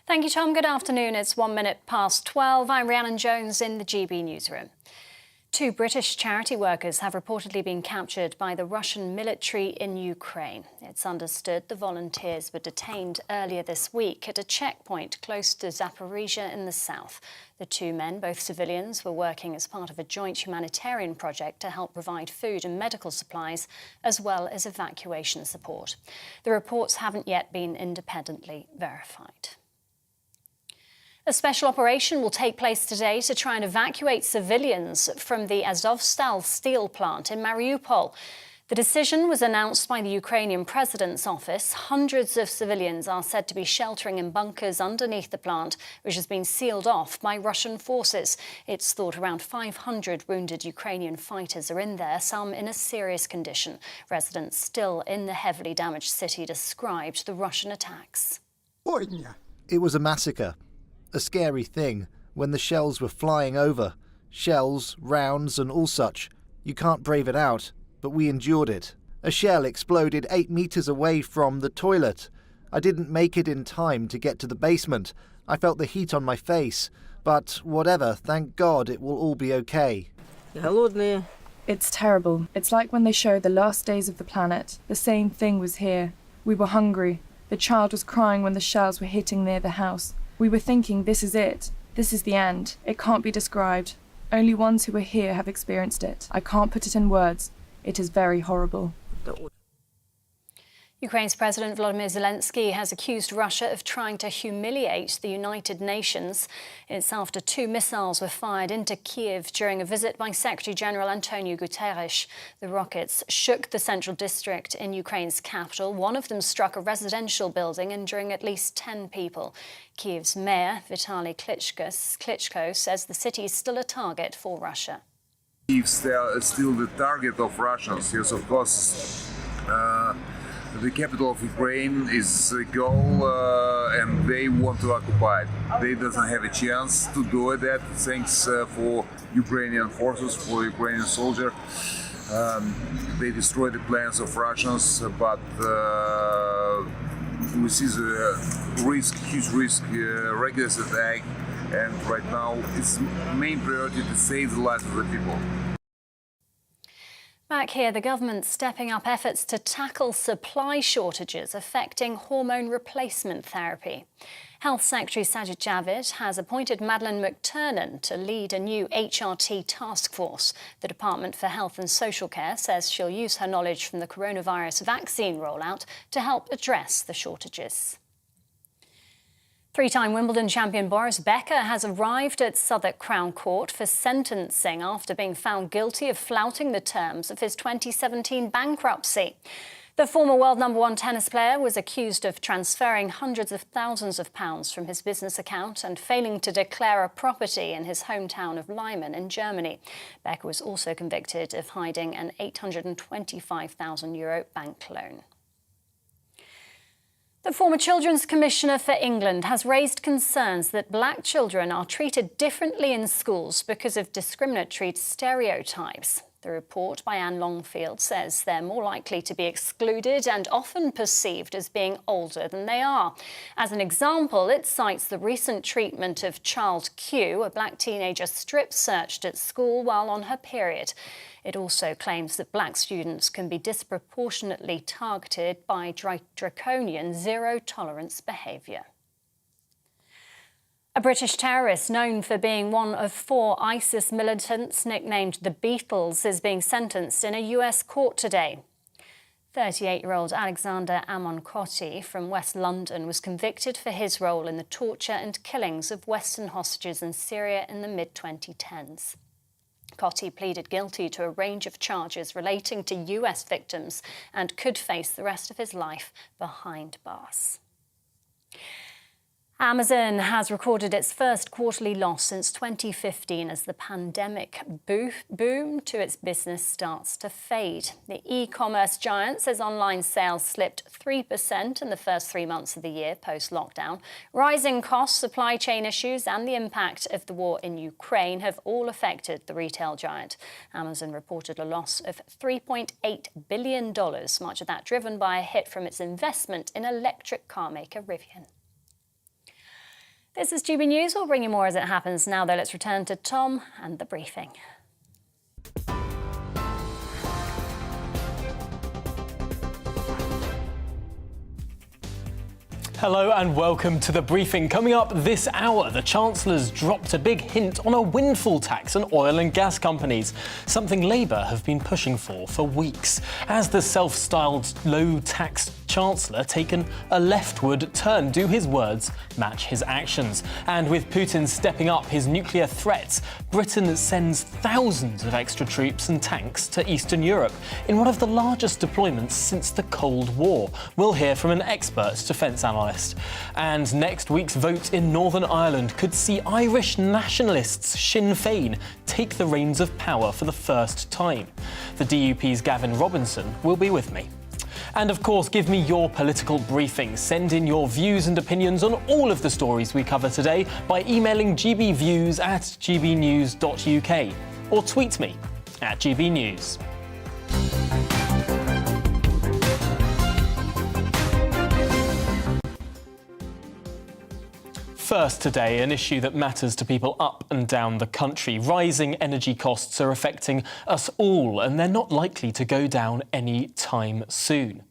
Thank you, Tom. Good afternoon. It's 1 minute past 12. I'm Rhiannon Jones in the GB newsroom. 2 British charity workers have reportedly been captured by the Russian military in Ukraine. It's understood the volunteers were detained earlier this week at a checkpoint close to Zaporizhia in the south. The 2 men, both civilians, were working as part of a joint humanitarian project to help provide food and medical supplies, as well as evacuation support. The reports haven't yet been independently verified. A special operation will take place today to try and evacuate civilians from the Azovstal steel plant in Mariupol. The decision was announced by the Ukrainian president's office. Hundreds of civilians are said to be sheltering in bunkers underneath the plant, which has been sealed off by Russian forces. It's thought around 500 wounded Ukrainian fighters are in there, some in a serious condition. Residents still in the heavily damaged city described the Russian attacks. It was a massacre. A scary thing when the shells were flying over. Shells, rounds and all such. You can't brave it out, but we endured it. A shell exploded 8 meters away from the toilet. I didn't make it in time to get to the basement. I felt the heat on my face. But whatever, thank God it will all be okay. It's terrible. It's like when they show the last days of the planet. The same thing was here. We were hungry. The child was crying when the shells were hitting near the house. We were thinking, this is it. This is the end. It can't be described. Only ones who are here have experienced it. I can't put it in words. It is very horrible. Ukraine's President Volodymyr Zelensky has accused Russia of trying to humiliate the United Nations. It's after 2 missiles were fired into Kiev during a visit by Secretary-General Antonio Guterres. The rockets shook the central district in Ukraine's capital. One of them struck a residential building, injuring at least 10 people. Kiev's mayor, Vitaly Klitschko, says the city is still a target for Russia. Kyiv is still the target of Russians, yes, of course. The capital of Ukraine is a goal, and they want to occupy it. They doesn't have a chance to do that. Thanks for Ukrainian forces, for Ukrainian soldiers. They destroy the plans of Russians, but we see the risk, huge risk, reckless attack, and right now its main priority to save the lives of the people. Back here, the government's stepping up efforts to tackle supply shortages affecting hormone replacement therapy. Health Secretary Sajid Javid has appointed Madeleine McTurnan to lead a new HRT task force. The Department for Health and Social Care says she'll use her knowledge from the coronavirus vaccine rollout to help address the shortages. 3-time Wimbledon champion Boris Becker has arrived at Southwark Crown Court for sentencing after being found guilty of flouting the terms of his 2017 bankruptcy. The former world #1 tennis player was accused of transferring hundreds of thousands of pounds from his business account and failing to declare a property in his hometown of Lyman in Germany. Becker was also convicted of hiding an €825,000 bank loan. The former Children's Commissioner for England has raised concerns that black children are treated differently in schools because of discriminatory stereotypes. The report by Anne Longfield says they're more likely to be excluded and often perceived as being older than they are. As an example, it cites the recent treatment of child Q, a black teenager strip-searched at school while on her period. It also claims that black students can be disproportionately targeted by draconian zero-tolerance behaviour. A British terrorist known for being one of 4 ISIS militants nicknamed the Beatles is being sentenced in a US court today. 38-year-old Alexander Amoncotti from West London was convicted for his role in the torture and killings of Western hostages in Syria in the mid-2010s. Cotti pleaded guilty to a range of charges relating to US victims and could face the rest of his life behind bars. Amazon has recorded its first quarterly loss since 2015 as the pandemic boom to its business starts to fade. The e-commerce giant says online sales slipped 3% in the first 3 months of the year post-lockdown. Rising costs, supply chain issues and the impact of the war in Ukraine have all affected the retail giant. Amazon reported a loss of $3.8 billion, much of that driven by a hit from its investment in electric car maker Rivian. This is GB News. We'll bring you more as it happens. Now, though, let's return to Tom and the briefing. Hello and welcome to the briefing. Coming up this hour, the Chancellor's dropped a big hint on a windfall tax on oil and gas companies, something Labour have been pushing for weeks. Has the self-styled low-tax Chancellor taken a leftward turn? Do his words match his actions? And with Putin stepping up his nuclear threats, Britain sends thousands of extra troops and tanks to Eastern Europe in one of the largest deployments since the Cold War. We'll hear from an expert defence analyst. And next week's vote in Northern Ireland could see Irish nationalists Sinn Féin take the reins of power for the first time. The DUP's Gavin Robinson will be with me. And of course, give me your political briefing. Send in your views and opinions on all of the stories we cover today by emailing gbviews@gbnews.uk or tweet me at GBNews. First today, an issue that matters to people up and down the country. Rising energy costs are affecting us all, and they're not likely to go down any time soon.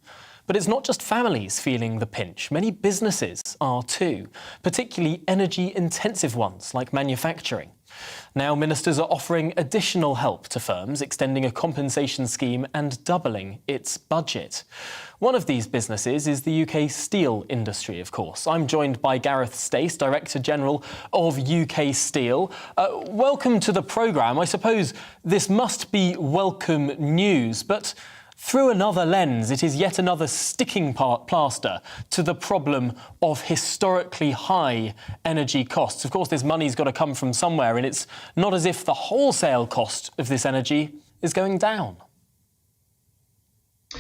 But it's not just families feeling the pinch. Many businesses are too, particularly energy-intensive ones like manufacturing. Now, ministers are offering additional help to firms, extending a compensation scheme and doubling its budget. One of these businesses is the UK steel industry, of course. I'm joined by Gareth Stace, Director General of UK Steel. Welcome to the programme. I suppose this must be welcome news, but through another lens, it is yet another sticking plaster to the problem of historically high energy costs. Of course, this money's got to come from somewhere, and it's not as if the wholesale cost of this energy is going down.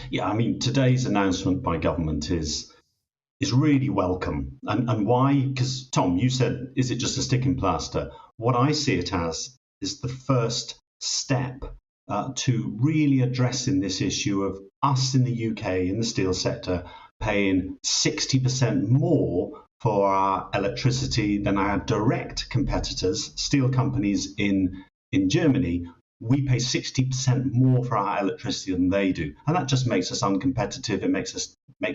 Yeah, I mean, today's announcement by government is really welcome. And why? Because, Tom, you said, is it just a sticking plaster? What I see it as is the first step to really addressing this issue of us in the UK, in the steel sector, paying 60% more for our electricity than our direct competitors, steel companies in Germany. We pay 60% more for our electricity than they do. And that just makes us uncompetitive. It makes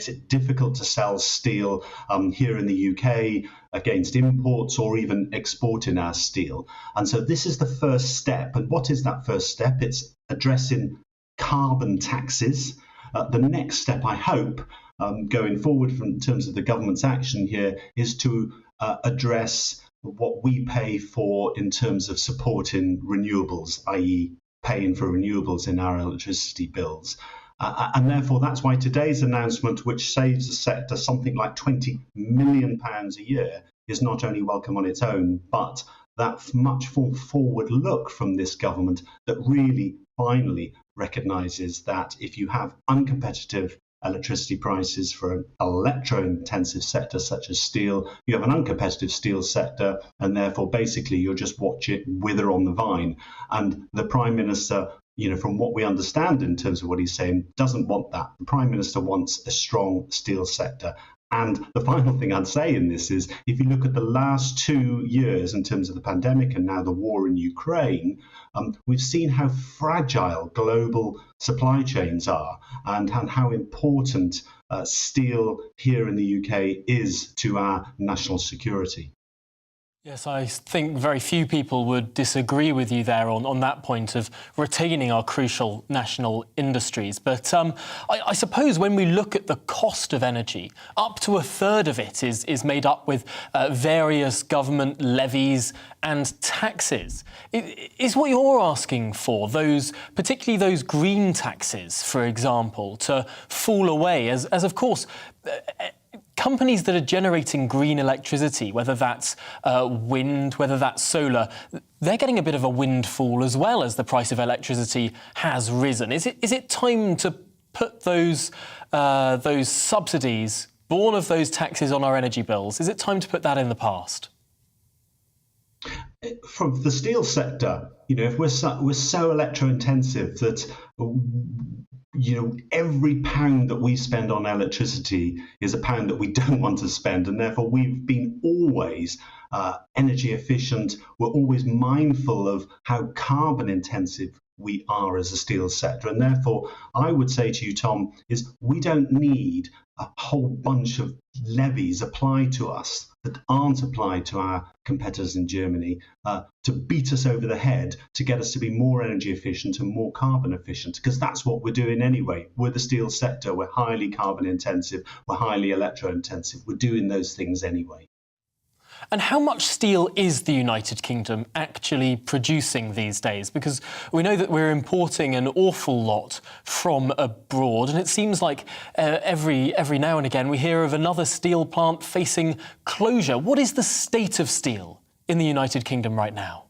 it difficult to sell steel here in the UK against imports or even exporting our steel. And so this is the first step. And what is that first step? It's addressing carbon taxes. The next step, I hope, going forward in terms of the government's action here, is to address what we pay for in terms of supporting renewables, i.e. paying for renewables in our electricity bills. And therefore, that's why today's announcement, which saves the sector something like £20 million a year, is not only welcome on its own, but that much more forward look from this government that really finally recognises that if you have uncompetitive electricity prices for an electro-intensive sector such as steel, you have an uncompetitive steel sector, and therefore basically you'll just watch it wither on the vine. And the Prime Minister, from what we understand in terms of what he's saying, doesn't want that. The Prime Minister wants a strong steel sector. And the final thing I'd say in this is, if you look at the last 2 years in terms of the pandemic and now the war in Ukraine, we've seen how fragile global supply chains are and how important steel here in the UK is to our national security. Yes, I think very few people would disagree with you there on that point of retaining our crucial national industries. But I suppose when we look at the cost of energy, up to a third of it is made up with various government levies and taxes. Is what you're asking for, particularly those green taxes, for example, to fall away, as of course, companies that are generating green electricity, whether that's wind, whether that's solar, they're getting a bit of a windfall as well as the price of electricity has risen. Is it time to put those subsidies, born of those taxes on our energy bills, is it time to put that in the past? From the steel sector, if we're so electro-intensive that every pound that we spend on electricity is a pound that we don't want to spend, and therefore we've been always energy efficient. We're always mindful of how carbon intensive we are as a steel sector, and therefore I would say to you, Tom, is we don't need a whole bunch of levies applied to us that aren't applied to our competitors in Germany to beat us over the head to get us to be more energy efficient and more carbon efficient, because that's what we're doing anyway. We're the steel sector, we're highly carbon intensive, we're highly electro intensive, we're doing those things anyway. And how much steel is the United Kingdom actually producing these days? Because we know that we're importing an awful lot from abroad, and it seems like every now and again we hear of another steel plant facing closure. What is the state of steel in the United Kingdom right now?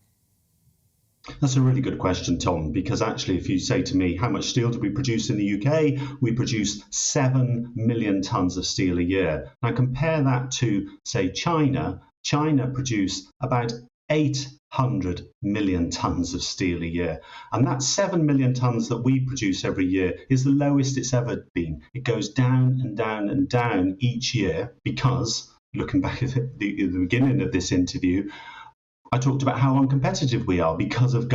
That's a really good question, Tom, because actually if you say to me, how much steel do we produce in the UK? We produce 7 million tonnes of steel a year. Now compare that to, say, China. China produce about 800 million tonnes of steel a year. And that 7 million tonnes that we produce every year is the lowest it's ever been. It goes down and down and down each year because, looking back at the beginning of this interview, I talked about how uncompetitive we are because of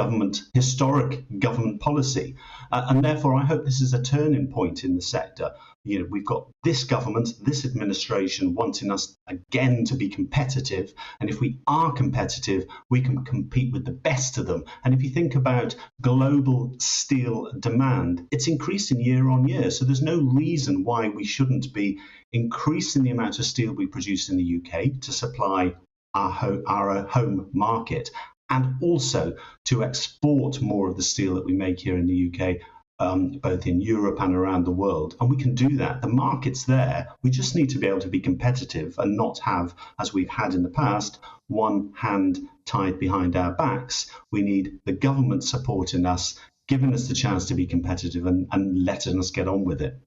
historic government policy. And therefore, I hope this is a turning point in the sector. We've got this government, this administration wanting us again to be competitive. And if we are competitive, we can compete with the best of them. And if you think about global steel demand, it's increasing year on year. So there's no reason why we shouldn't be increasing the amount of steel we produce in the UK to supply our home market, and also to export more of the steel that we make here in the UK, both in Europe and around the world. And we can do that. The market's there. We just need to be able to be competitive and not have, as we've had in the past, one hand tied behind our backs. We need the government supporting us, giving us the chance to be competitive and letting us get on with it.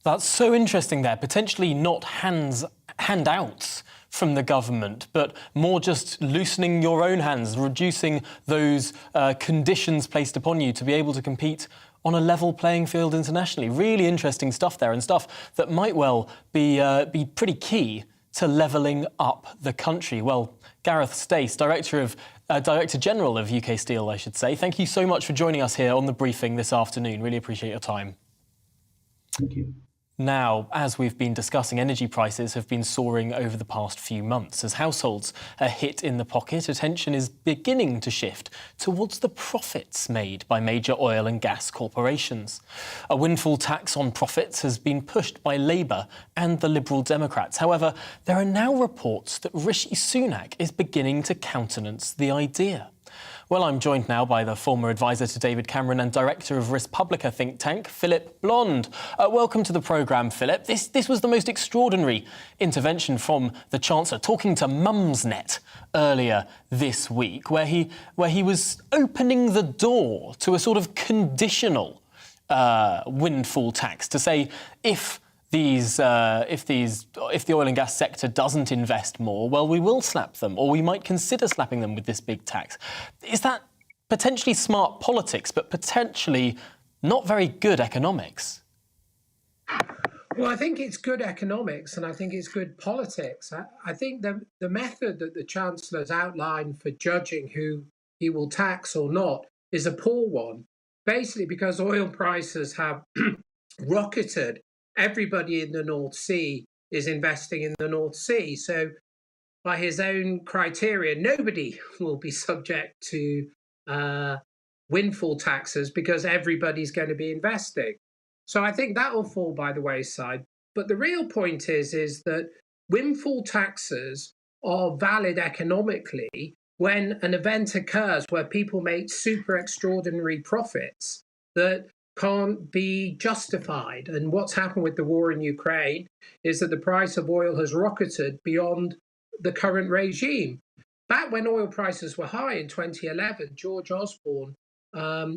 That's so interesting there. Potentially not handouts from the government, but more just loosening your own hands, reducing those conditions placed upon you to be able to compete on a level playing field internationally. Really interesting stuff there, and stuff that might well be pretty key to levelling up the country. Well, Gareth Stace, Director General of UK Steel, I should say, thank you so much for joining us here on The Briefing this afternoon. Really appreciate your time. Thank you. Now, as we've been discussing, energy prices have been soaring over the past few months. As households are hit in the pocket, attention is beginning to shift towards the profits made by major oil and gas corporations. A windfall tax on profits has been pushed by Labour and the Liberal Democrats. However, there are now reports that Rishi Sunak is beginning to countenance the idea. Well, I'm joined now by the former advisor to David Cameron and director of Respublica think tank, Philip Blond. Welcome to the programme, Philip. This was the most extraordinary intervention from the Chancellor, talking to Mumsnet earlier this week, where he was opening the door to a sort of conditional windfall tax to say if the oil and gas sector doesn't invest more, well, we will slap them, or we might consider slapping them with this big tax. Is that potentially smart politics, but potentially not very good economics? Well, I think it's good economics, and I think it's good politics. I think the method that the Chancellor's outlined for judging who he will tax or not is a poor one, basically because oil prices have rocketed. Everybody in the North Sea is investing in the North Sea. So by his own criteria, nobody will be subject to windfall taxes because everybody's going to be investing. So I think that will fall by the wayside. But the real point is that windfall taxes are valid economically when an event occurs where people make super extraordinary profits that can't be justified. And what's happened with the war in Ukraine is that the price of oil has rocketed beyond the current regime. Back when oil prices were high in 2011, George Osborne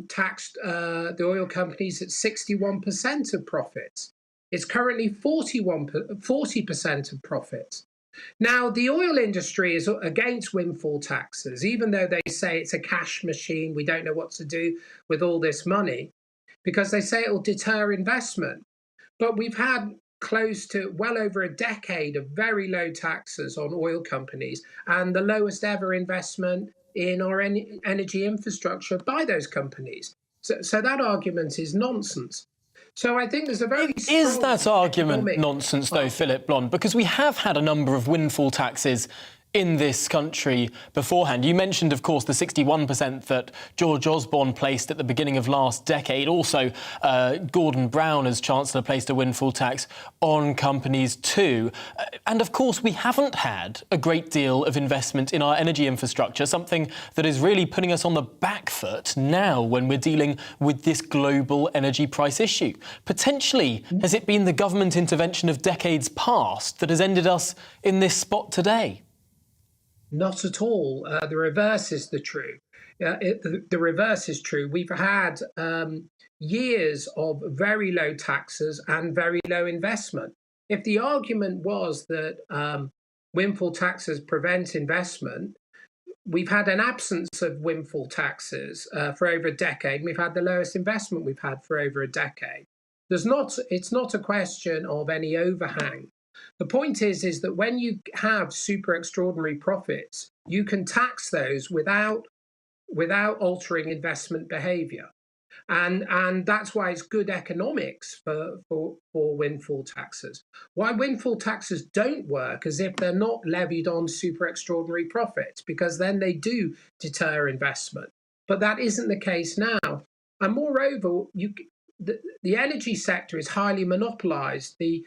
taxed the oil companies at 61% of profits. It's currently 40% of profits. Now, the oil industry is against windfall taxes, even though they say it's a cash machine, we don't know what to do with all this money. because they say it will deter investment. But we've had close to well over a decade of very low taxes on oil companies and the lowest ever investment in our energy infrastructure by those companies. So that argument is nonsense. So I think there's a very strong... Is that argument nonsense, though, Philip Blond? Because we have had a number of windfall taxes in this country beforehand. You mentioned, of course, the 61% that George Osborne placed at the beginning of last decade. Also, Gordon Brown, as Chancellor, placed a windfall tax on companies too. And, of course, we haven't had a great deal of investment in our energy infrastructure, something that is really putting us on the back foot now when we're dealing with this global energy price issue. Potentially, has it been the government intervention of decades past that has ended us in this spot today? Not at all. The reverse is the reverse is true. We've had years of very low taxes and very low investment. If the argument was that windfall taxes prevent investment, we've had an absence of windfall taxes for over a decade. We've had the lowest investment we've had for over a decade. It's not a question of any overhang. The point is that when you have super extraordinary profits, you can tax those without altering investment behaviour. And that's why it's good economics for windfall taxes. Why windfall taxes don't work is if they're not levied on super extraordinary profits, because then they do deter investment. But that isn't the case now. And moreover, the energy sector is highly monopolised. The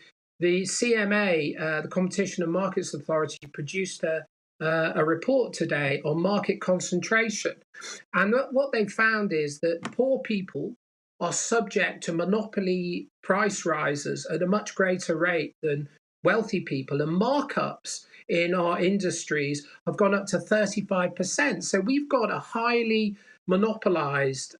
CMA, the Competition and Markets Authority, produced a report today on market concentration. And what they found is that poor people are subject to monopoly price rises at a much greater rate than wealthy people. And markups in our industries have gone up to 35%. So we've got a highly monopolised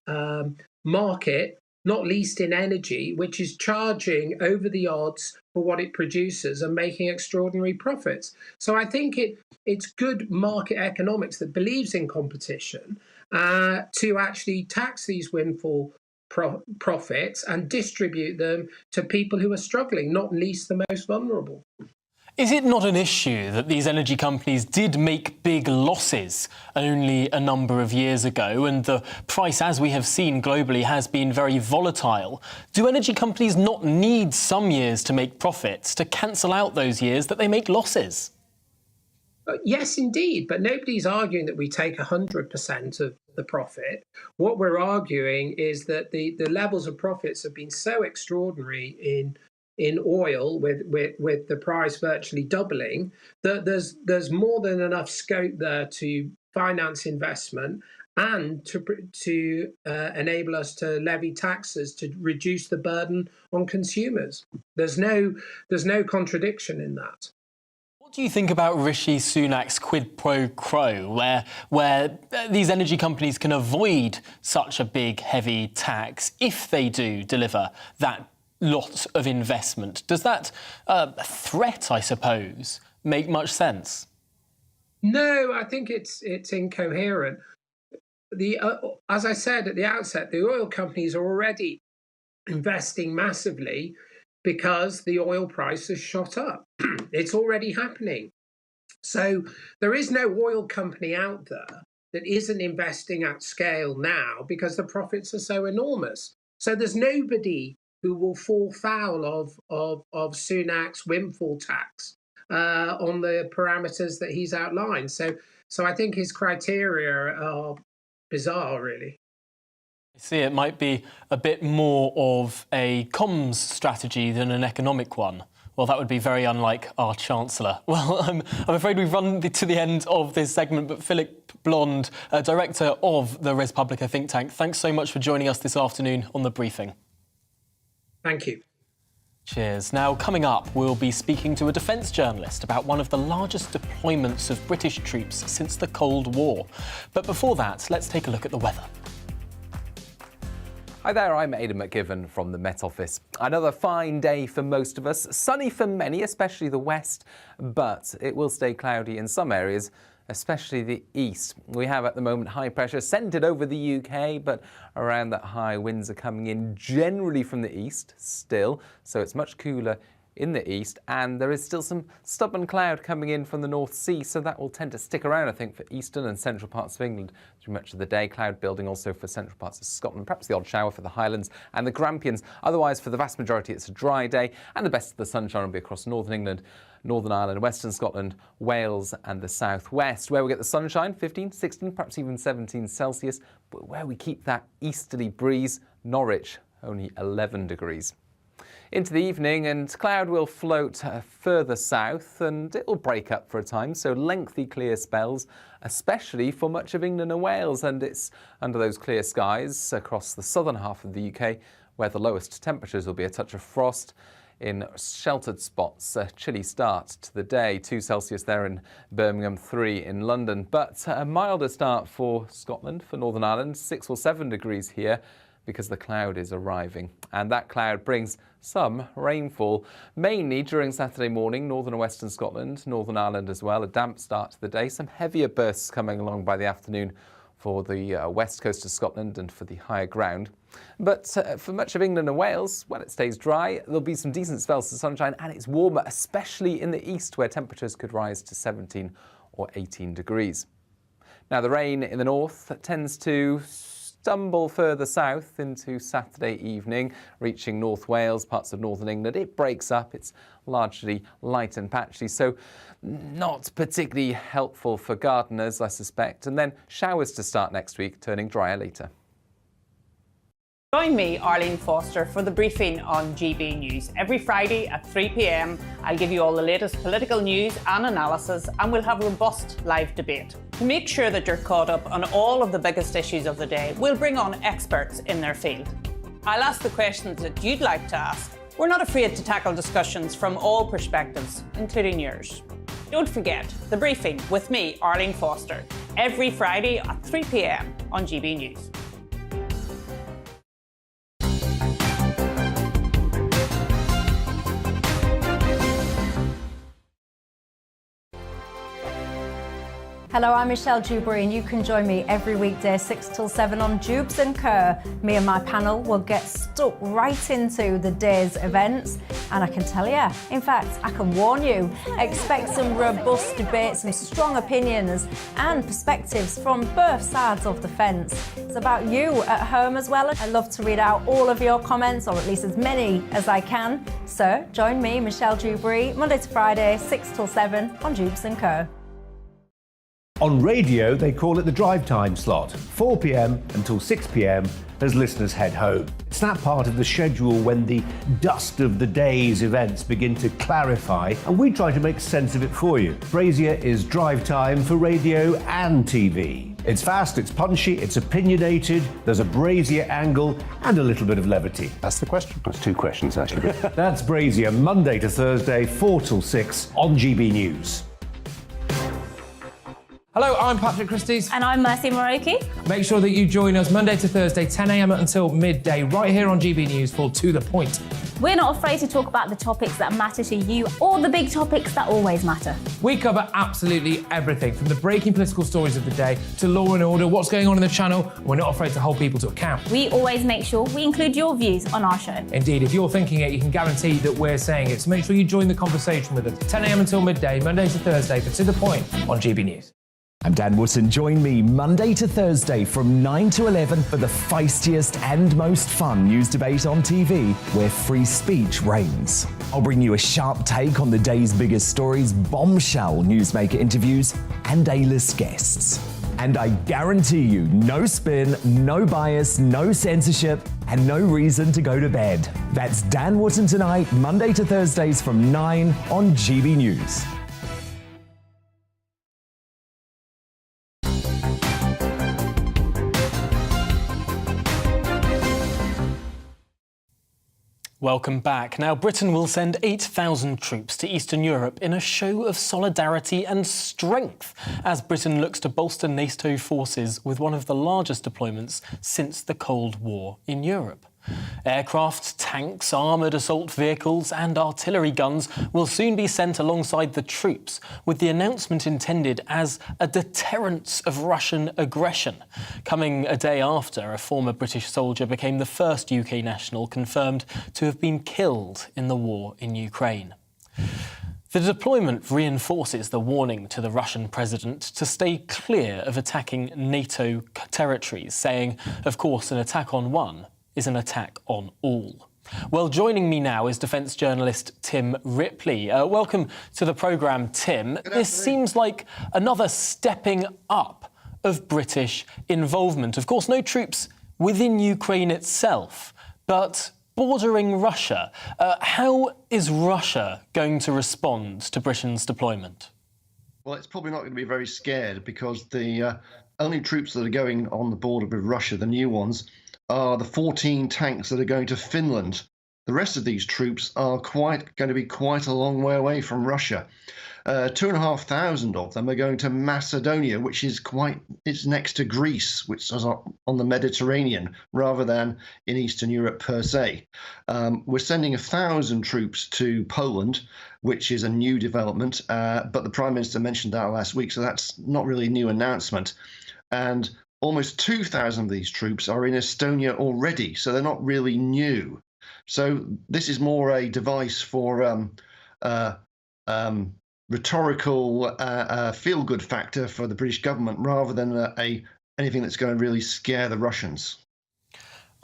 market, not least in energy, which is charging over the odds for what it produces and making extraordinary profits. So I think it's good market economics that believes in competition to actually tax these windfall profits and distribute them to people who are struggling, not least the most vulnerable. Is it not an issue that these energy companies did make big losses only a number of years ago, and the price, as we have seen globally, has been very volatile? Do energy companies not need some years to make profits to cancel out those years that they make losses? Yes, indeed, but nobody's arguing that we take 100% of the profit. What we're arguing is that the levels of profits have been so extraordinary in oil, with the price virtually doubling, that there's more than enough scope there to finance investment and to enable us to levy taxes to reduce the burden on consumers. There's no contradiction in that. What do you think about Rishi Sunak's quid pro quo, where these energy companies can avoid such a big, heavy tax if they do deliver that lot of investment? Does that threat, I suppose, make much sense? No, I think it's incoherent. As I said at the outset, the oil companies are already investing massively because the oil price has shot up. It's already happening. So there is no oil company out there that isn't investing at scale now because the profits are so enormous. So there's nobody who will fall foul of Sunak's windfall tax on the parameters that he's outlined. So I think his criteria are bizarre, really. I see it might be a bit more of a comms strategy than an economic one. Well, that would be very unlike our Chancellor. Well, I'm afraid we've run to the end of this segment, but Philip Blond, Director of the Res Publica think tank, thanks so much for joining us this afternoon on The Briefing. Thank you. Cheers. Now, coming up, we'll be speaking to a defence journalist about one of the largest deployments of British troops since the Cold War. But before that, let's take a look at the weather. Hi there, I'm Aidan McGivern from the Met Office. Another fine day for most of us, sunny for many, especially the west, but it will stay cloudy in some areas especially the east. We have at the moment high pressure centred over the UK, but around that high winds are coming in generally from the east still, so it's much cooler in the east, and there is still some stubborn cloud coming in from the North Sea, so that will tend to stick around, I think, for eastern and central parts of England through much of the day. Cloud building also for central parts of Scotland, perhaps the odd shower for the Highlands and the Grampians. Otherwise, for the vast majority, it's a dry day, and the best of the sunshine will be across northern England, Northern Ireland, Western Scotland, Wales and the southwest, where we get the sunshine, 15, 16, perhaps even 17 Celsius, but where we keep that easterly breeze, Norwich, only 11 degrees. Into the evening, and cloud will float further south, and it will break up for a time, so lengthy clear spells, especially for much of England and Wales, and it's under those clear skies across the southern half of the UK where the lowest temperatures will be a touch of frost. In sheltered spots, a chilly start to the day, 2 Celsius there in Birmingham, 3 in London, but a milder start for Scotland, for Northern Ireland, 6 or 7 degrees here, because the cloud is arriving, and that cloud brings some rainfall, mainly during Saturday morning, northern and western Scotland, Northern Ireland as well. A damp start to the day, some heavier bursts coming along by the afternoon for the west coast of Scotland and for the higher ground. But for much of England and Wales, when it stays dry, there'll be some decent spells of sunshine, and it's warmer, especially in the east, where temperatures could rise to 17 or 18 degrees. Now, the rain in the north tends to stumble further south into Saturday evening, reaching North Wales, parts of northern England. It breaks up. It's largely light and patchy, so not particularly helpful for gardeners, I suspect. And then showers to start next week, turning drier later. Join me, Arlene Foster, for the briefing on GB News. Every Friday at 3 p.m, I'll give you all the latest political news and analysis, and we'll have robust live debate. To make sure that you're caught up on all of the biggest issues of the day, we'll bring on experts in their field. I'll ask the questions that you'd like to ask. We're not afraid to tackle discussions from all perspectives, including yours. Don't forget, the briefing with me, Arlene Foster, every Friday at 3 p.m. on GB News. Hello, I'm Michelle Dewberry, and you can join me every weekday 6 till 7 on Jubes and Kerr. Me and my panel will get stuck right into the day's events, and I can tell you, in fact, I can warn you, expect some robust debate, some strong opinions and perspectives from both sides of the fence. It's about you at home as well. I love to read out all of your comments, or at least as many as I can. So join me, Michelle Dewberry, Monday to Friday, 6 till 7 on Jubes and Kerr. On radio, they call it the drive time slot, 4 p.m. until 6 p.m. as listeners head home. It's that part of the schedule when the dust of the day's events begin to clarify, and we try to make sense of it for you. Brazier is drive time for radio and TV. It's fast, it's punchy, it's opinionated, there's a Brazier angle and a little bit of levity. That's the question. That's 2 questions, actually. That's Brazier, Monday to Thursday, 4 till 6 on GB News. Hello, I'm Patrick Christie's. And I'm Mercy Moroki. Make sure that you join us Monday to Thursday, 10 a.m. until midday, right here on GB News for To The Point. We're not afraid to talk about the topics that matter to you, or the big topics that always matter. We cover absolutely everything, from the breaking political stories of the day to law and order, what's going on in the channel. We're not afraid to hold people to account. We always make sure we include your views on our show. Indeed, if you're thinking it, you can guarantee that we're saying it. So make sure you join the conversation with us, 10 a.m. until midday, Monday to Thursday for To The Point on GB News. I'm Dan Wootton. Join me Monday to Thursday from 9 to 11 for the feistiest and most fun news debate on TV, where free speech reigns. I'll bring you a sharp take on the day's biggest stories, bombshell newsmaker interviews, and A-list guests. And I guarantee you, no spin, no bias, no censorship, and no reason to go to bed. That's Dan Wootton Tonight, Monday to Thursdays from 9 on GB News. Welcome back. Now, Britain will send 8,000 troops to Eastern Europe in a show of solidarity and strength as Britain looks to bolster NATO forces with one of the largest deployments since the Cold War in Europe. Aircraft, tanks, armoured assault vehicles and artillery guns will soon be sent alongside the troops, with the announcement intended as a deterrence of Russian aggression, coming a day after a former British soldier became the first UK national confirmed to have been killed in the war in Ukraine. The deployment reinforces the warning to the Russian president to stay clear of attacking NATO territories, saying, of course, an attack on one is an attack on all. Well, joining me now is defence journalist Tim Ripley. Welcome to the programme, Tim. This seems like another stepping up of British involvement. Of course, no troops within Ukraine itself, but bordering Russia. How is Russia going to respond to Britain's deployment? Well, it's probably not going to be very scared, because the only troops that are going on the border with Russia, the new ones, are the 14 tanks that are going to Finland. The rest of these troops are going to be quite a long way away from Russia. 2,500 of them are going to Macedonia, which is it's next to Greece, which is on the Mediterranean, rather than in Eastern Europe per se. We're sending 1,000 troops to Poland, which is a new development, but the Prime Minister mentioned that last week, so that's not really a new announcement. And almost 2,000 of these troops are in Estonia already, so they're not really new. So this is more a device for rhetorical feel-good factor for the British government, rather than anything that's going to really scare the Russians.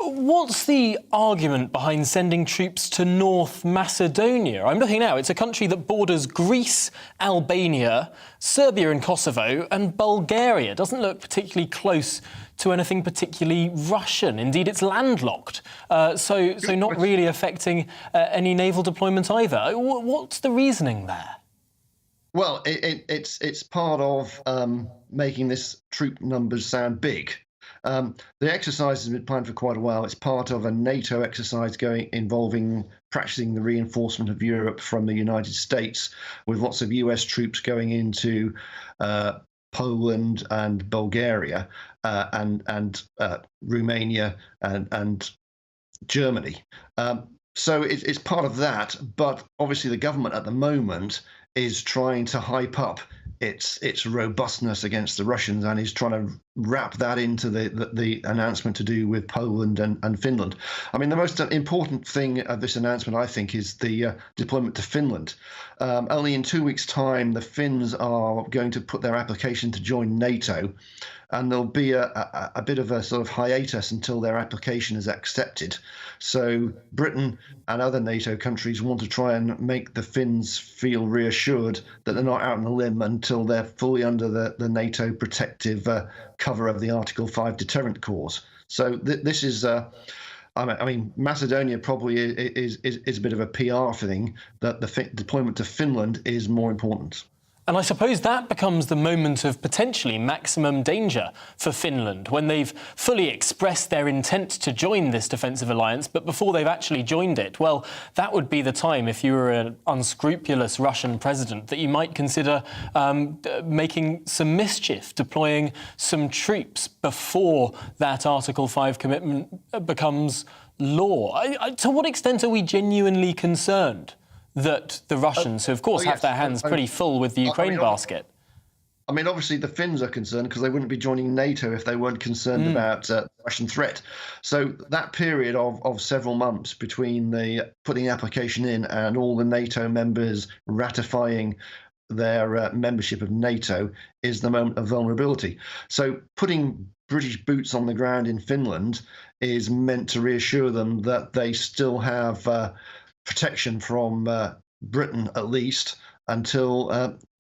What's the argument behind sending troops to North Macedonia? I'm looking now. It's a country that borders Greece, Albania, Serbia and Kosovo, and Bulgaria. Doesn't look particularly close to anything particularly Russian. Indeed, it's landlocked, so not really affecting any naval deployment either. What's the reasoning there? Well, it's part of making this troop numbers sound big. The exercise has been planned for quite a while. It's part of a NATO exercise involving practicing the reinforcement of Europe from the United States, with lots of US troops going into Poland and Bulgaria and Romania and Germany. So it's part of that, but obviously the government at the moment is trying to hype up its robustness against the Russians, and is trying to wrap that into the announcement to do with Poland and Finland. I mean, the most important thing of this announcement, I think, is the deployment to Finland. Only in 2 weeks' time, the Finns are going to put their application to join NATO, and there'll be a bit of a sort of hiatus until their application is accepted. So Britain and other NATO countries want to try and make the Finns feel reassured that they're not out on a limb until they're fully under the NATO protective cover of the Article 5 deterrent clause. So this is, I mean, Macedonia probably is a bit of a PR thing, that the deployment to Finland is more important. And I suppose that becomes the moment of potentially maximum danger for Finland, when they've fully expressed their intent to join this defensive alliance, but before they've actually joined it. Well, that would be the time, if you were an unscrupulous Russian president, that you might consider making some mischief, deploying some troops before that Article 5 commitment becomes law. To what extent are we genuinely concerned that the Russians, who of course have their hands pretty full with the Ukraine basket? I mean, obviously the Finns are concerned because they wouldn't be joining NATO if they weren't concerned about the Russian threat. So that period of several months between the putting the application in and all the NATO members ratifying their membership of NATO is the moment of vulnerability. So putting British boots on the ground in Finland is meant to reassure them that they still have protection from Britain, at least, until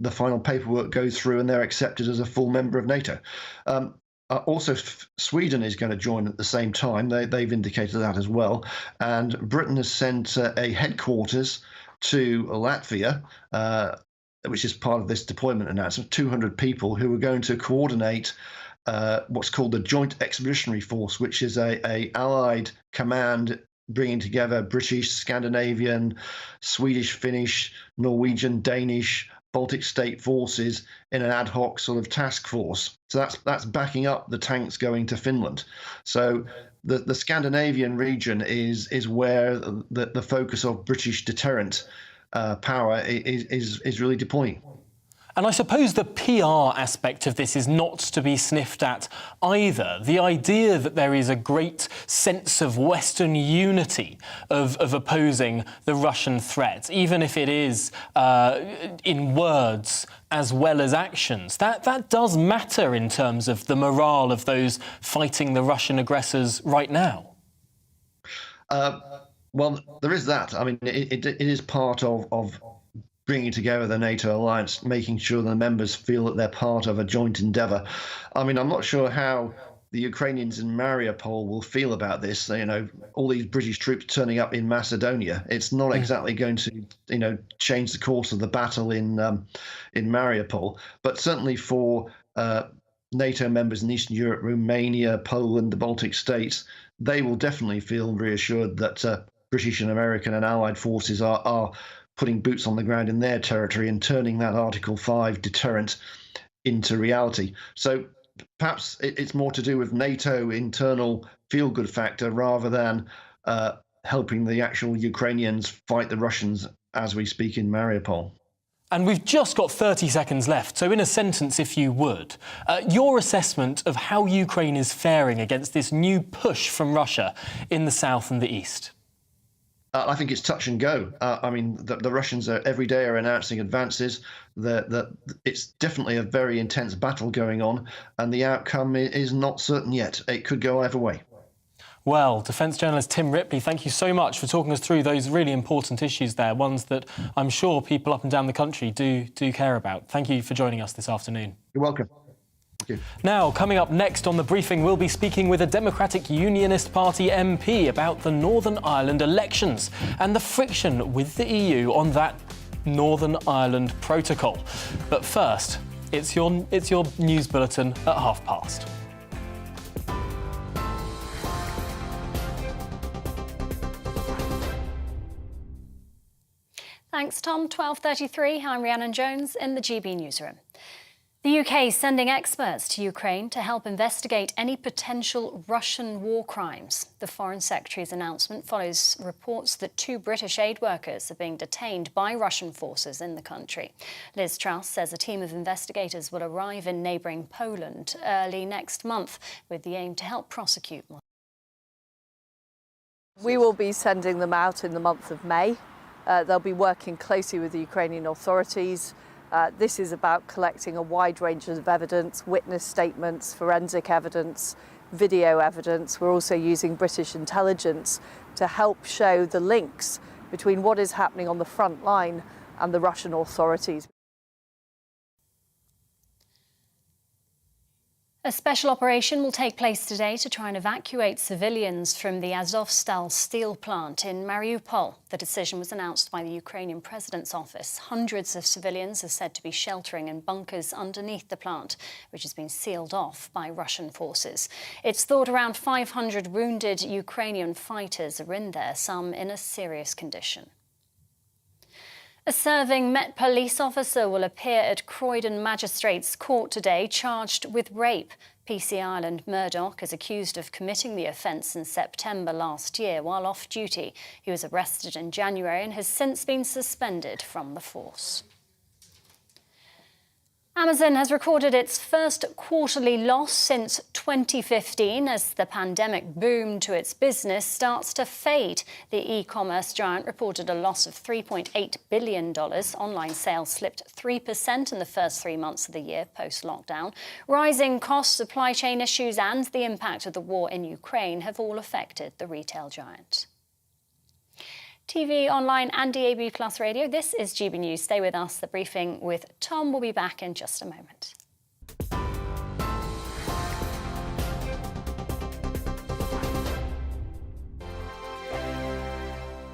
the final paperwork goes through and they're accepted as a full member of NATO. Also, Sweden is going to join at the same time. They've indicated that as well. And Britain has sent a headquarters to Latvia, which is part of this deployment announcement, 200 people who are going to coordinate what's called the Joint Expeditionary Force, which is a Allied command bringing together British, Scandinavian, Swedish, Finnish, Norwegian, Danish, Baltic state forces in an ad hoc sort of task force. So that's backing up the tanks going to Finland. So the Scandinavian region is where the focus of British deterrent power is really deploying. And I suppose the PR aspect of this is not to be sniffed at either. The idea that there is a great sense of Western unity of opposing the Russian threat, even if it is in words as well as actions, that does matter in terms of the morale of those fighting the Russian aggressors right now. Well, there is that. I mean, it is part of bringing together the NATO alliance, making sure the members feel that they're part of a joint endeavour. I mean, I'm not sure how the Ukrainians in Mariupol will feel about this. You know, all these British troops turning up in Macedonia. It's not exactly going to, change the course of the battle in Mariupol. But certainly for NATO members in Eastern Europe, Romania, Poland, the Baltic states, they will definitely feel reassured that British and American and allied forces are putting boots on the ground in their territory and turning that Article 5 deterrent into reality. So perhaps it's more to do with NATO internal feel-good factor rather than helping the actual Ukrainians fight the Russians as we speak in Mariupol. And we've just got 30 seconds left, so in a sentence, if you would, your assessment of how Ukraine is faring against this new push from Russia in the south and the east. I think it's touch and go. I mean, the Russians every day are announcing advances. It's definitely a very intense battle going on, and the outcome is not certain yet. It could go either way. Well, defence journalist Tim Ripley, thank you so much for talking us through those really important issues there, ones that I'm sure people up and down the country do care about. Thank you for joining us this afternoon. You're welcome. Now, coming up next on The Briefing, we'll be speaking with a Democratic Unionist Party MP about the Northern Ireland elections and the friction with the EU on that Northern Ireland protocol. But first, it's your news bulletin at past. Thanks, Tom. 12:33. I'm Rhiannon Jones in the GB newsroom. The UK is sending experts to Ukraine to help investigate any potential Russian war crimes. The Foreign Secretary's announcement follows reports that 2 British aid workers are being detained by Russian forces in the country. Liz Truss says a team of investigators will arrive in neighbouring Poland early next month with the aim to help prosecute. We will be sending them out in the month of May. They'll be working closely with the Ukrainian authorities. This is about collecting a wide range of evidence, witness statements, forensic evidence, video evidence. We're also using British intelligence to help show the links between what is happening on the front line and the Russian authorities. A special operation will take place today to try and evacuate civilians from the Azovstal steel plant in Mariupol. The decision was announced by the Ukrainian president's office. Hundreds of civilians are said to be sheltering in bunkers underneath the plant, which has been sealed off by Russian forces. It's thought around 500 wounded Ukrainian fighters are in there, some in a serious condition. A serving Met Police officer will appear at Croydon Magistrates Court today, charged with rape. PC Ireland Murdoch is accused of committing the offence in September last year while off duty. He was arrested in January and has since been suspended from the force. Amazon has recorded its first quarterly loss since 2015 as the pandemic boom to its business starts to fade. The e-commerce giant reported a loss of $3.8 billion. Online sales slipped 3% in the first 3 months of the year post-lockdown. Rising costs, supply chain issues and the impact of the war in Ukraine have all affected the retail giant. TV, online and DAB Plus radio, this is GB News. Stay with us. The Briefing with Tom will be back in just a moment.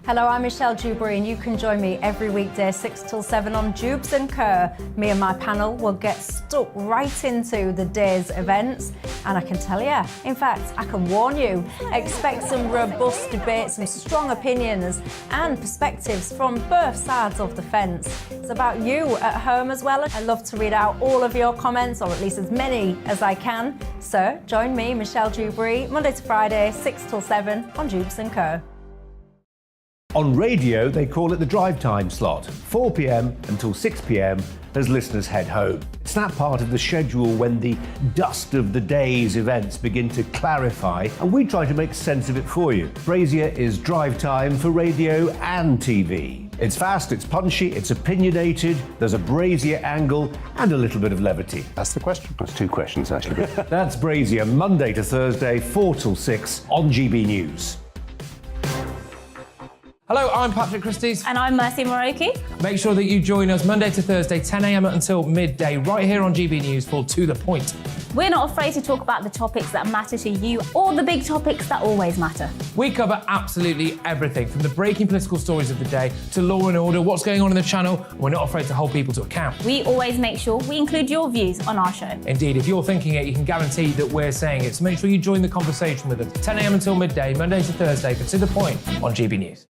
Hello, I'm Michelle Dewberry, and you can join me every weekday 6 till 7 on Jubes and Kerr. Me and my panel will get stuck right into the day's events, and I can tell you, in fact, I can warn you, expect some robust debates, some strong opinions and perspectives from both sides of the fence. It's about you at home as well. I love to read out all of your comments, or at least as many as I can. So join me, Michelle Dewberry, Monday to Friday, 6 till 7 on Jubes and Kerr. On radio, they call it the drive time slot, 4 p.m. until 6 p.m. as listeners head home. It's that part of the schedule when the dust of the day's events begin to clarify, and we try to make sense of it for you. Brazier is drive time for radio and TV. It's fast, it's punchy, it's opinionated, there's a Brazier angle and a little bit of levity. That's the question. That's two questions, actually. That's Brazier, Monday to Thursday, 4 till 6 on GB News. Hello, I'm Patrick Christie's. And I'm Mercy Moroki. Make sure that you join us Monday to Thursday, 10 a.m. until midday, right here on GB News for To The Point. We're not afraid to talk about the topics that matter to you or the big topics that always matter. We cover absolutely everything, from the breaking political stories of the day to law and order, what's going on in the channel. We're not afraid to hold people to account. We always make sure we include your views on our show. Indeed, if you're thinking it, you can guarantee that we're saying it. So make sure you join the conversation with us, 10 a.m. until midday, Monday to Thursday for To The Point on GB News.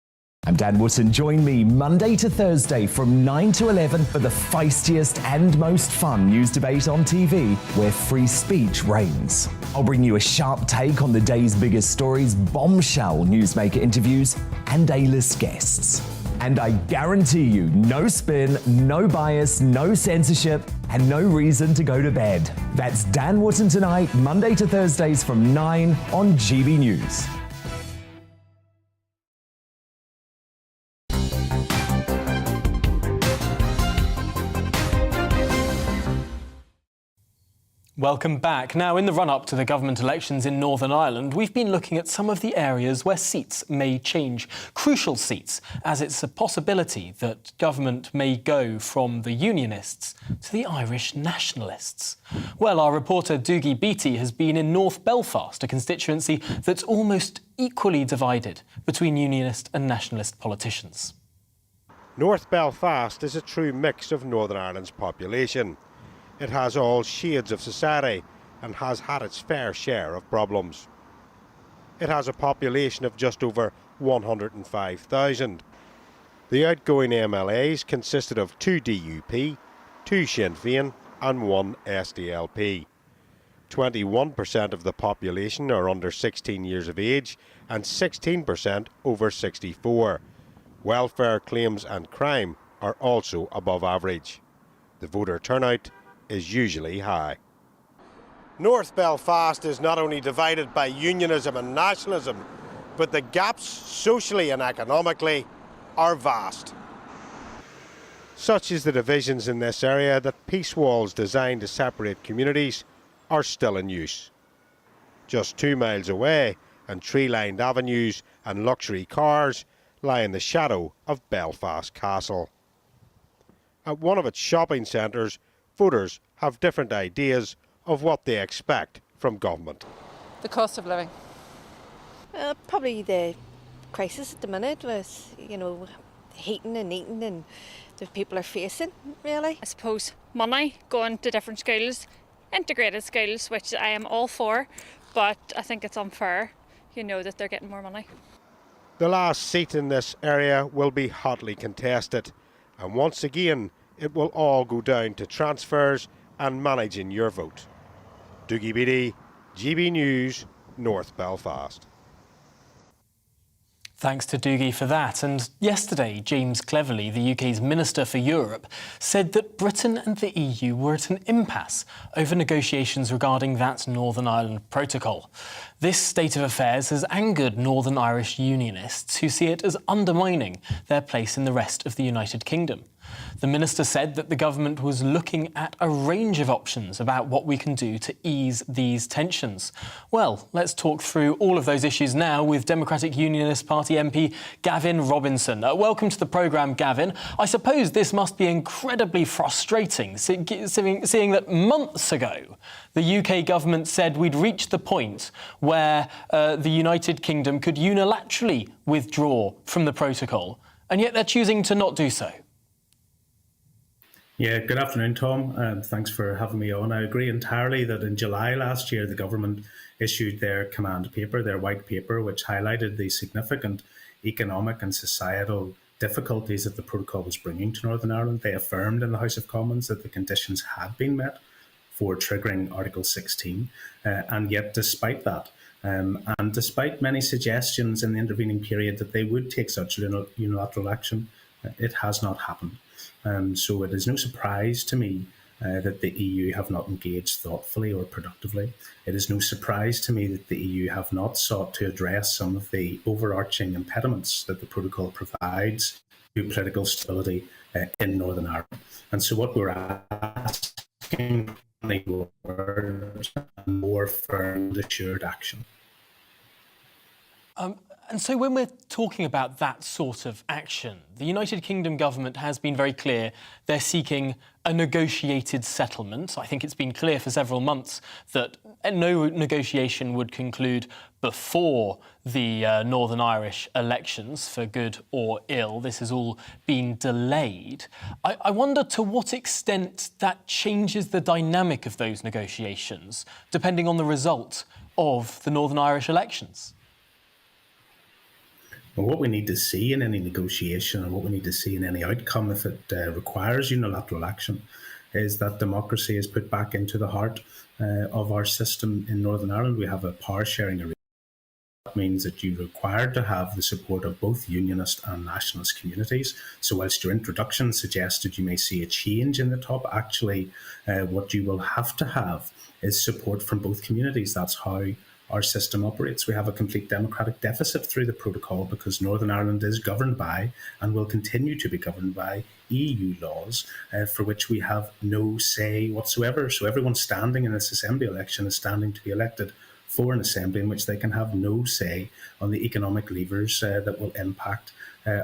I'm Dan Wootton. Join me Monday to Thursday from 9 to 11 for the feistiest and most fun news debate on TV, where free speech reigns. I'll bring you a sharp take on the day's biggest stories, bombshell newsmaker interviews, and A-list guests. And I guarantee you, no spin, no bias, no censorship, and no reason to go to bed. That's Dan Wootton tonight, Monday to Thursdays from 9 on GB News. Welcome back. Now, in the run-up to the government elections in Northern Ireland, we've been looking at some of the areas where seats may change. Crucial seats, as it's a possibility that government may go from the Unionists to the Irish nationalists. Well, our reporter Dougie Beattie has been in North Belfast, a constituency that's almost equally divided between Unionist and nationalist politicians. North Belfast is a true mix of Northern Ireland's population. It has all shades of society and has had its fair share of problems. It has a population of just over 105,000. The outgoing MLAs consisted of 2 DUP, 2 Sinn Féin and 1 SDLP. 21% of the population are under 16 years of age and 16% over 64. Welfare claims and crime are also above average. The voter turnout is usually high. North Belfast is not only divided by unionism and nationalism, but the gaps socially and economically are vast. Such is the divisions in this area that peace walls designed to separate communities are still in use. Just 2 miles away, and tree-lined avenues and luxury cars lie in the shadow of Belfast Castle. At one of its shopping centres, voters have different ideas of what they expect from government. The cost of living? Probably the crisis at the minute with, heating and eating and that people are facing, really. I suppose money, going to different schools, integrated schools, which I am all for, but I think it's unfair, that they're getting more money. The last seat in this area will be hotly contested, and once again, it will all go down to transfers and managing your vote. Dougie Beattie, GB News, North Belfast. Thanks to Dougie for that. And yesterday, James Cleverly, the UK's Minister for Europe, said that Britain and the EU were at an impasse over negotiations regarding that Northern Ireland protocol. This state of affairs has angered Northern Irish Unionists who see it as undermining their place in the rest of the United Kingdom. The minister said that the government was looking at a range of options about what we can do to ease these tensions. Well, let's talk through all of those issues now with Democratic Unionist Party MP Gavin Robinson. Welcome to the programme, Gavin. I suppose this must be incredibly frustrating, seeing that months ago the UK government said we'd reached the point where the United Kingdom could unilaterally withdraw from the protocol, and yet they're choosing to not do so. Yeah, good afternoon, Tom. Thanks for having me on. I agree entirely that in July last year, the government issued their command paper, their white paper, which highlighted the significant economic and societal difficulties that the protocol was bringing to Northern Ireland. They affirmed in the House of Commons that the conditions had been met for triggering Article 16. And yet, despite that, and despite many suggestions in the intervening period that they would take such unilateral action, it has not happened. So it is no surprise to me that the EU have not engaged thoughtfully or productively. It is no surprise to me that the EU have not sought to address some of the overarching impediments that the protocol provides to political stability in Northern Ireland. And so what we're asking for more firm, assured action. And so when we're talking about that sort of action, the United Kingdom government has been very clear they're seeking a negotiated settlement. I think it's been clear for several months that no negotiation would conclude before the Northern Irish elections, for good or ill. This has all been delayed. I wonder to what extent that changes the dynamic of those negotiations, depending on the result of the Northern Irish elections. Well, what we need to see in any negotiation and what we need to see in any outcome, if it requires unilateral action, is that democracy is put back into the heart of our system in Northern Ireland. We have a power sharing arrangement. That means that you're required to have the support of both unionist and nationalist communities. So whilst your introduction suggested you may see a change in the top, actually what you will have to have is support from both communities. That's how our system operates. We have a complete democratic deficit through the protocol because Northern Ireland is governed by and will continue to be governed by EU laws for which we have no say whatsoever. So everyone standing in this assembly election is standing to be elected for an assembly in which they can have no say on the economic levers that will impact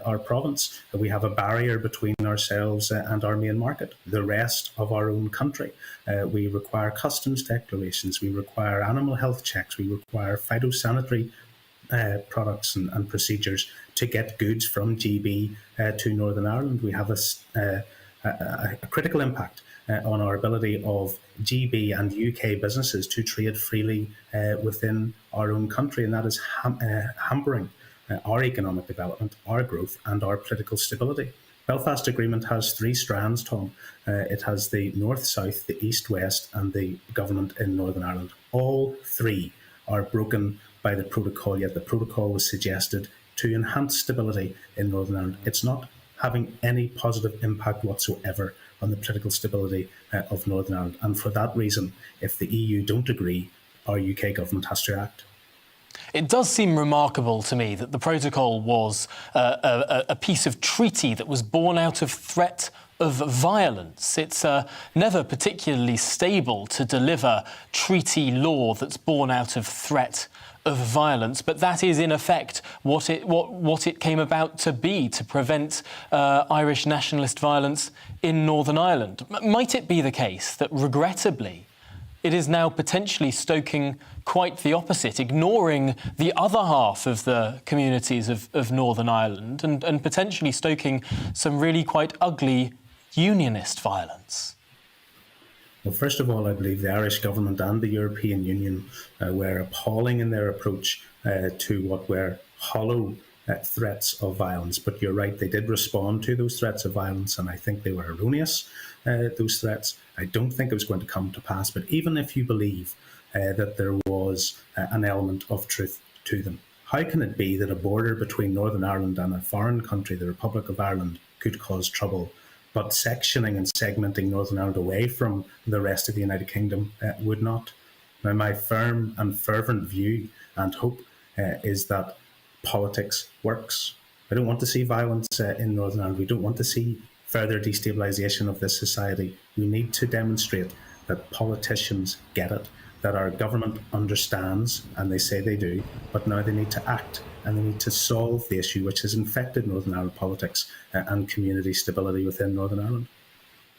our province. We have a barrier between ourselves and our main market, the rest of our own country. We require customs declarations, we require animal health checks, we require phytosanitary products and procedures to get goods from GB to Northern Ireland. We have a critical impact on our ability of GB and UK businesses to trade freely within our own country, and that is hampering our economic development, our growth and our political stability. Belfast Agreement has three strands, Tom. It has the north-south, the east-west and the government in Northern Ireland. All three are broken by the protocol, yet the protocol was suggested to enhance stability in Northern Ireland. It's not having any positive impact whatsoever on the political stability of Northern Ireland. And for that reason, if the EU don't agree, our UK government has to act. It does seem remarkable to me that the protocol was a piece of treaty that was born out of threat of violence. It's never particularly stable to deliver treaty law that's born out of threat of violence, but that is in effect what it came about to be, to prevent Irish nationalist violence in Northern Ireland. Might it be the case that, regrettably, it is now potentially stoking quite the opposite, ignoring the other half of the communities of Northern Ireland and potentially stoking some really quite ugly unionist violence? Well, first of all, I believe the Irish government and the European Union were appalling in their approach to what were hollow threats of violence. But you're right, they did respond to those threats of violence, and I think they were erroneous, those threats. I don't think it was going to come to pass. But even if you believe that there was an element of truth to them, how can it be that a border between Northern Ireland and a foreign country, the Republic of Ireland, could cause trouble, but sectioning and segmenting Northern Ireland away from the rest of the United Kingdom would not? Now, my firm and fervent view and hope is that politics works. I don't want to see violence in Northern Ireland. We don't want to see further destabilisation of this society. We need to demonstrate that politicians get it, that our government understands, and they say they do, but now they need to act and they need to solve the issue which has infected Northern Ireland politics and community stability within Northern Ireland.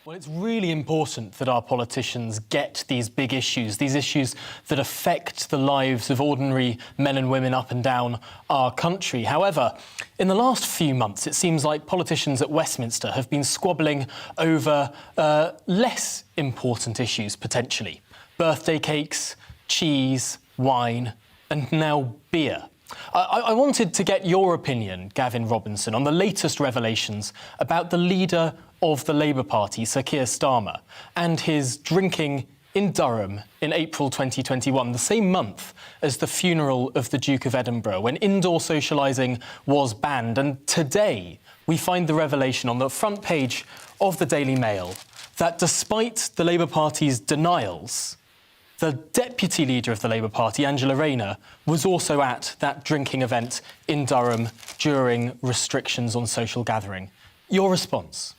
Well, it's really important that our politicians get these big issues, these issues that affect the lives of ordinary men and women up and down our country. However, in the last few months, it seems like politicians at Westminster have been squabbling over less important issues, potentially. Birthday cakes, cheese, wine, and now beer. I wanted to get your opinion, Gavin Robinson, on the latest revelations about the leader of the Labour Party, Sir Keir Starmer, and his drinking in Durham in April 2021, the same month as the funeral of the Duke of Edinburgh, when indoor socialising was banned. And today, we find the revelation on the front page of the Daily Mail that despite the Labour Party's denials, the deputy leader of the Labour Party, Angela Rayner, was also at that drinking event in Durham during restrictions on social gathering. Your response?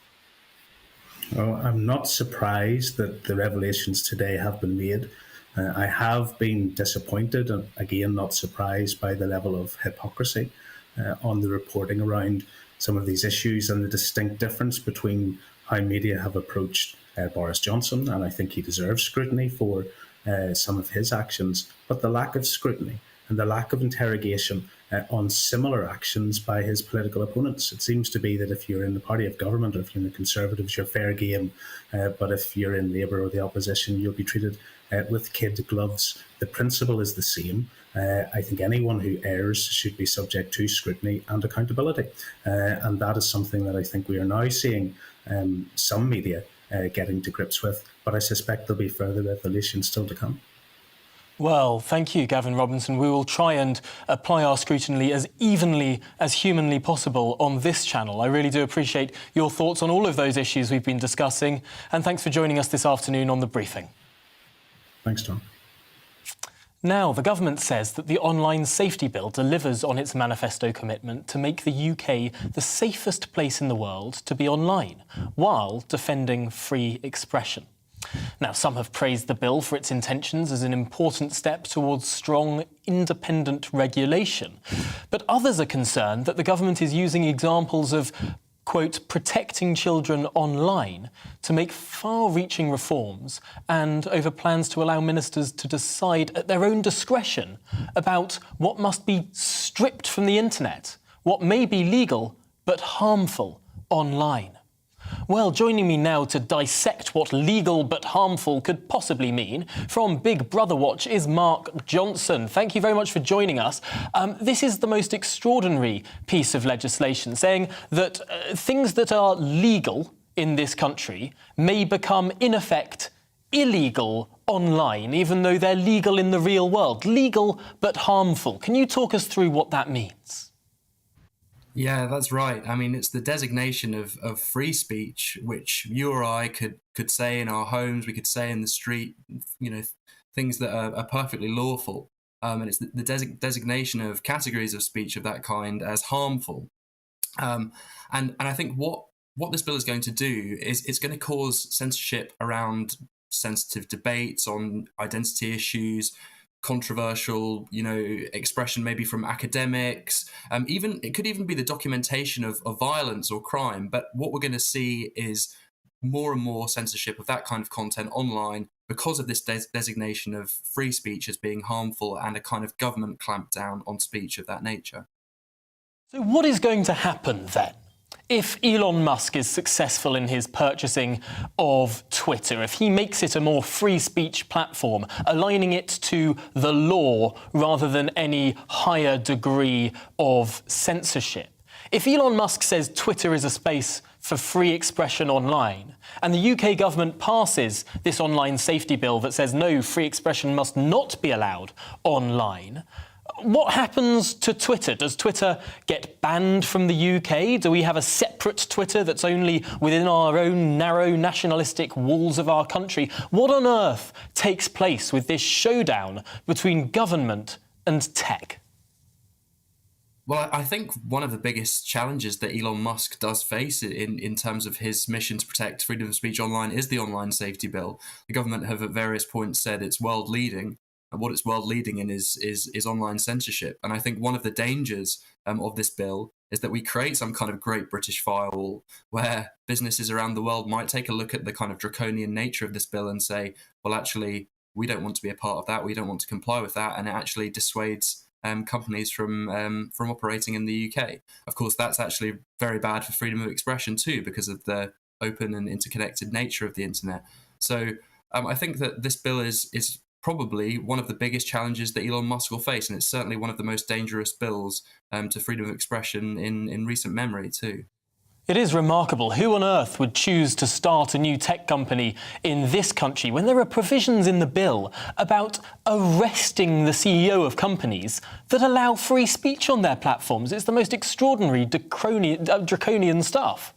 Well, I'm not surprised that the revelations today have been made. I have been disappointed and, again, not surprised by the level of hypocrisy on the reporting around some of these issues and the distinct difference between how media have approached Boris Johnson, and I think he deserves scrutiny for some of his actions, but the lack of scrutiny and the lack of interrogation on similar actions by his political opponents. It seems to be that if you're in the party of government or if you're in the Conservatives, you're fair game, but if you're in Labour or the opposition, you'll be treated with kid gloves. The principle is the same. I think anyone who errs should be subject to scrutiny and accountability. And that is something that I think we are now seeing some media getting to grips with, but I suspect there'll be further revelations still to come. Well, thank you, Gavin Robinson. We will try and apply our scrutiny as evenly as humanly possible on this channel. I really do appreciate your thoughts on all of those issues we've been discussing, and thanks for joining us this afternoon on The Briefing. Thanks, Tom. Now, the government says that the online safety bill delivers on its manifesto commitment to make the UK the safest place in the world to be online, while defending free expression. Now, some have praised the bill for its intentions as an important step towards strong, independent regulation. But others are concerned that the government is using examples of, quote, protecting children online to make far-reaching reforms and over plans to allow ministers to decide at their own discretion about what must be stripped from the internet, what may be legal but harmful online. Well, joining me now to dissect what legal but harmful could possibly mean from Big Brother Watch is Mark Johnson. Thank you very much for joining us. This is the most extraordinary piece of legislation, saying that things that are legal in this country may become, in effect, illegal online, even though they're legal in the real world. Legal but harmful. Can you talk us through what that means? Yeah, that's right. I mean, it's the designation of free speech, which you or I could say in our homes, we could say in the street, you know, things that are perfectly lawful. And it's the designation of categories of speech of that kind as harmful. And I think what this bill is going to do is it's going to cause censorship around sensitive debates on identity issues, controversial, expression maybe from academics. It could even be the documentation of violence or crime. But what we're going to see is more and more censorship of that kind of content online because of this designation of free speech as being harmful and a kind of government clampdown on speech of that nature. So what is going to happen then? If Elon Musk is successful in his purchasing of Twitter, if he makes it a more free speech platform, aligning it to the law rather than any higher degree of censorship, if Elon Musk says Twitter is a space for free expression online, and the UK government passes this online safety bill that says no, free expression must not be allowed online, what happens to Twitter? Does Twitter get banned from the UK? Do we have a separate Twitter that's only within our own narrow nationalistic walls of our country? What on earth takes place with this showdown between government and tech? Well, I think one of the biggest challenges that Elon Musk does face in terms of his mission to protect freedom of speech online is the online safety bill. The government have at various points said it's world leading, and what it's world leading in is online censorship. And I think one of the dangers of this bill is that we create some kind of great British firewall where businesses around the world might take a look at the kind of draconian nature of this bill and say, well, actually, we don't want to be a part of that. We don't want to comply with that. And it actually dissuades companies from operating in the UK. Of course, that's actually very bad for freedom of expression too, because of the open and interconnected nature of the internet. So I think that this bill is probably one of the biggest challenges that Elon Musk will face, and it's certainly one of the most dangerous bills to freedom of expression in recent memory too. It is remarkable. Who on earth would choose to start a new tech company in this country when there are provisions in the bill about arresting the CEO of companies that allow free speech on their platforms? It's the most extraordinary draconian stuff.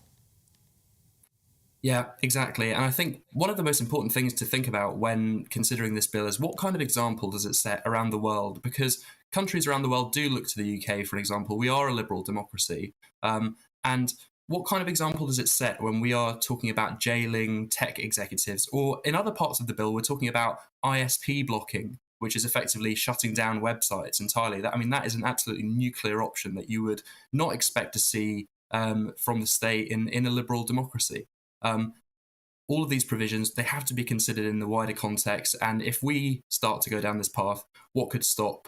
Yeah, exactly. And I think one of the most important things to think about when considering this bill is what kind of example does it set around the world? Because countries around the world do look to the UK, for example. We are a liberal democracy. And what kind of example does it set when we are talking about jailing tech executives? Or in other parts of the bill, we're talking about ISP blocking, which is effectively shutting down websites entirely. That is an absolutely nuclear option that you would not expect to see from the state in a liberal democracy. All of these provisions, they have to be considered in the wider context. And if we start to go down this path, what could stop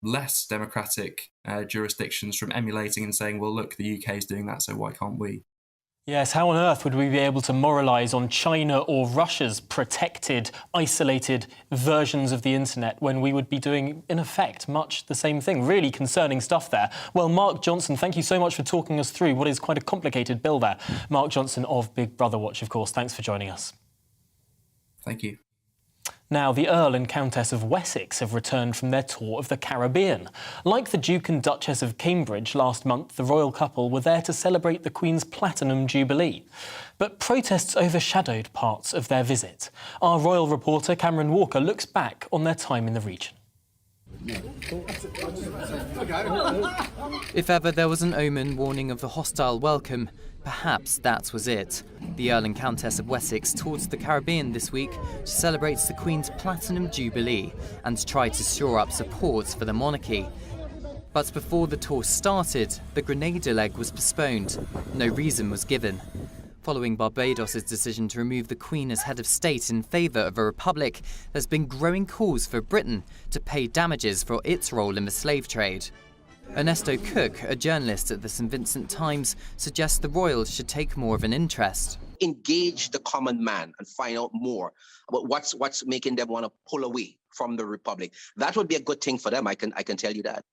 less democratic jurisdictions from emulating and saying, well, look, the UK is doing that, so why can't we? Yes, how on earth would we be able to moralise on China or Russia's protected, isolated versions of the internet when we would be doing, in effect, much the same thing? Really concerning stuff there. Well, Mark Johnson, thank you so much for talking us through what is quite a complicated bill there. Mark Johnson of Big Brother Watch, of course. Thanks for joining us. Thank you. Now, the Earl and Countess of Wessex have returned from their tour of the Caribbean. Like the Duke and Duchess of Cambridge last month, the royal couple were there to celebrate the Queen's Platinum Jubilee. But protests overshadowed parts of their visit. Our royal reporter, Cameron Walker, looks back on their time in the region. If ever there was an omen warning of the hostile welcome, perhaps that was it. The Earl and Countess of Wessex toured the Caribbean this week to celebrate the Queen's Platinum Jubilee and try to shore up support for the monarchy. But before the tour started, the Grenada leg was postponed. No reason was given. Following Barbados' decision to remove the Queen as head of state in favour of a republic, there's been growing calls for Britain to pay damages for its role in the slave trade. Ernesto Cook, a journalist at the St Vincent Times, suggests the royals should take more of an interest. Engage the common man and find out more about what's making them want to pull away from the republic. That would be a good thing for them, I can tell you that.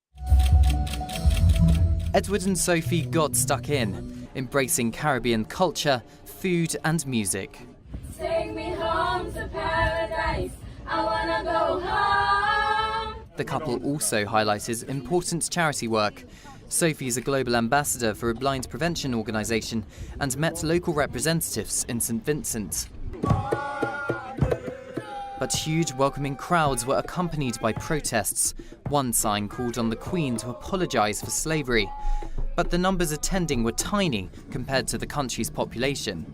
Edward and Sophie got stuck in, embracing Caribbean culture, food and music. Take me home to paradise, I wanna go home. The couple also highlighted important charity work. Sophie is a global ambassador for a blind prevention organisation and met local representatives in St Vincent. But huge welcoming crowds were accompanied by protests. One sign called on the Queen to apologise for slavery. But the numbers attending were tiny compared to the country's population.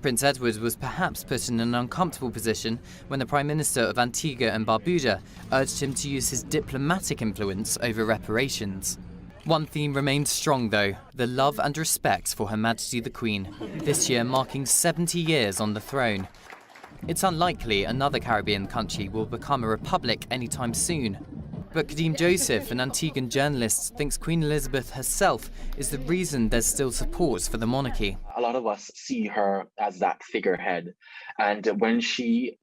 Prince Edward was perhaps put in an uncomfortable position when the Prime Minister of Antigua and Barbuda urged him to use his diplomatic influence over reparations. One theme remained strong, though, the love and respect for Her Majesty the Queen, this year marking 70 years on the throne. It's unlikely another Caribbean country will become a republic anytime soon. But Kadeem Joseph, an Antiguan journalist, thinks Queen Elizabeth herself is the reason there's still support for the monarchy. A lot of us see her as that figurehead. And when she